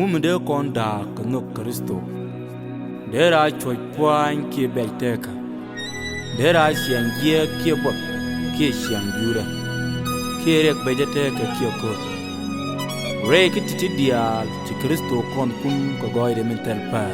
ngumde konda kno Kristo dera choy pwan ki belteka dera siangie ki bot ki sianjura kirek bejeteka ki ko re kititi dial ci Kristo kon kun ko goyde min tel pa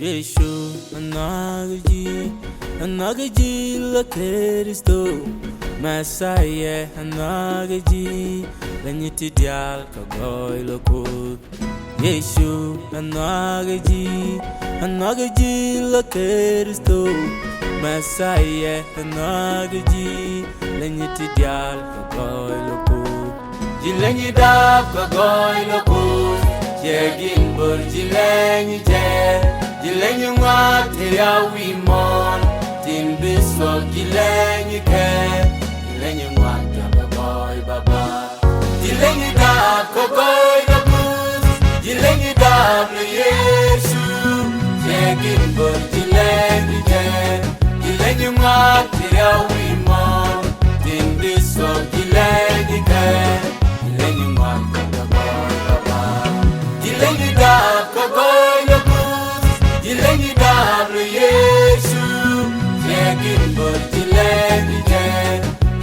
Yeshu anagaji la Kristo Messiah anagaji länyi dial ka goy lo kuoth Yeshu anagaji la Kristo Messiah anagaji länyi dial ka goy lo kuoth Jilänyi dab ka goy lo kuoth Yegin bur jilänyi Jilänyi ngwat ya wimon tin biso jilänyi ke Jilänyi ngwat ya baboy baba Jilänyi dab ko goy na bus Jilänyi dab le Yesu Yegin bur jilänyi Jilänyi ngwat ya wimon tin biso jilänyi ke Jilänyi ngwat ya baboy baba Jilänyi dab ko goy na Jilänyi dab le Yesu Yegin bur jilänyi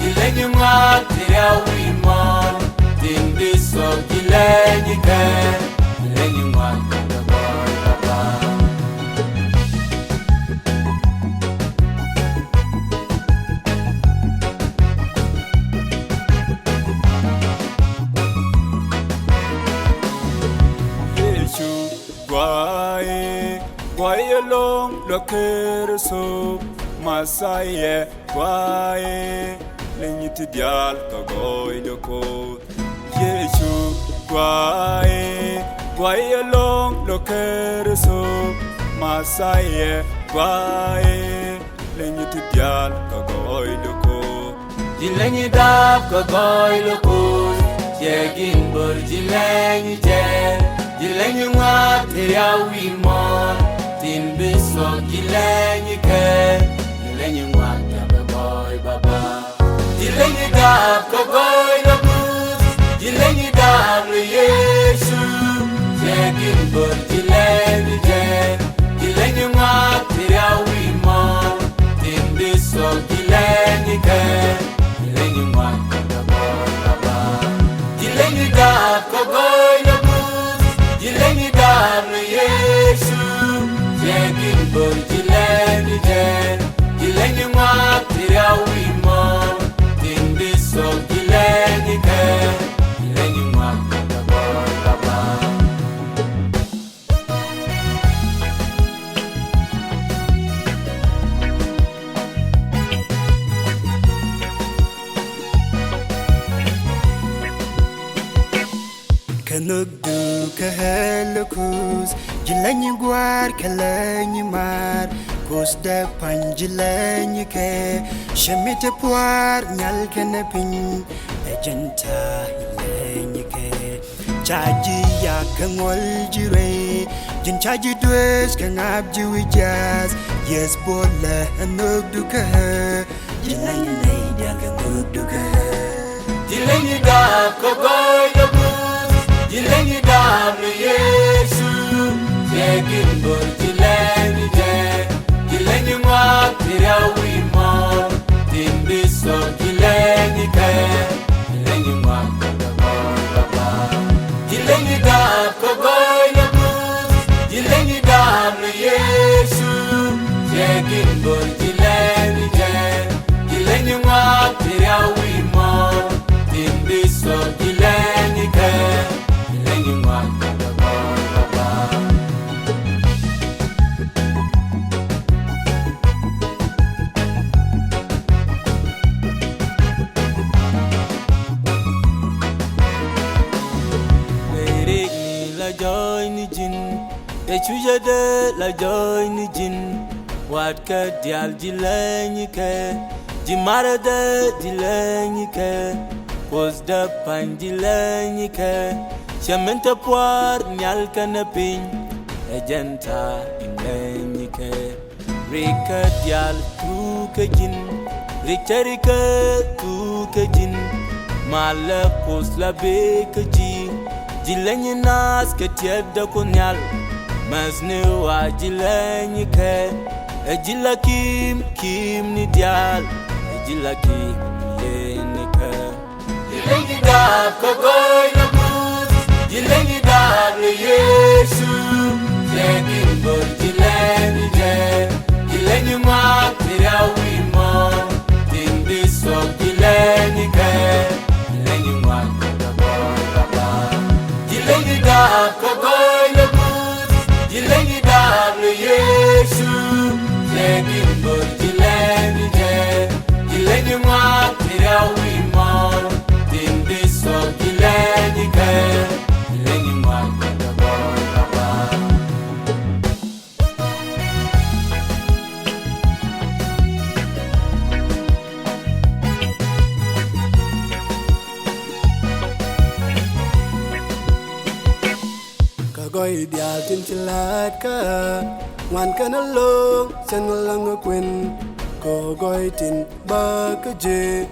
Jilänyi ngwat ya wimon tin biso jilänyi ke Jilänyi ngwat ya baboy baba Yesu Why along the Kristo Messiah why länyi dial ka goy lo kuoth Yesu why along the Kristo Messiah why länyi dial ka goy lo kuoth Jilänyi dab ka goy lo kuoth Yegin bur jilänyi Jilänyi ngwat ya wimon tin biso jilänyi ke Jilänyi ngwat ya baboy baba Jilänyi dab ka goy lo kuoth Jilänyi dab le Yesu Yegin bur jilänyi Jilänyi ngwat ya wimon tin biso jilänyi ke Jilänyi ngwat ya baboy baba Jilänyi dab ka goy lo kuoth Jilänyi dab le Yesu Yegin bur jilänyi Jilänyi ngwat ya wimon tin biso jilänyi ke Jilänyi ngwat ya baboy baba Kanugdu kahalakus Jilänyi gwar kalänyi mar Kus depan jilänyi ke Shemite puar nyal kene pin Ejenta jilänyi ke Chaji ya kangol jire Jin chaji dwes kangab jiwijaz Yes bola anugdu kaha Jilänyi naidia kanugdu kaha Jilänyi dab ka goy lo kuoth Jilänyi dab le Yesu Yegin bur jilänyi Jilänyi ngwat ya wimon tin biso jilänyi ke Jilänyi ngwat ya baboy baba Jilänyi dab ka goy lo kuoth Jilänyi dab le Yesu Yegin bur jilänyi Jilänyi ngwat ya wimon tin biso jilänyi ke Jilänyi ngwat ya baboy baba la joy ni jin Ye chuja de la joy ni jin Wat ka dial di länyi ke di marade di länyi ke Kos da pan di länyi ke Chamenta puar nyal kana pin Ejenta in länyi ke Rika dial tu ke jin Rika tu ke jin Mala kos la be ke ji Di länyi nas ke tiada kunyal Masne wa di länyi ke Ejila kim ni dial Ejila kim yene ke Jilengi dab kogoy na bus Jilengi dab le Yesu Jegin bol jilengi je Jilengi mak tira wimo Timbi sok jilengi ke Jilengi mak tira boy papa Jilengi dab kogoy na bus Jilengi dab le Yesu Jegin bol jilengi je Jilengi mak tira wimo Timbi sok jilengi ke Jilengi mak tira boy papa Goy dial tin chilat ka Wan ka na long San lang a quên Ko goy tin ba ka je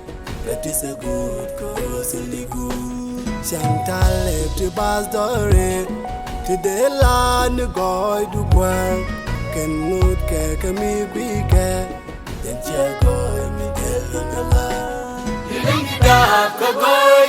That is a good cause really good Sang ta lep to bas dore To de la nu goy du kwang Ken nut ke ka mi bi ke Den chia goy mi ke la Jilengi dab kogoy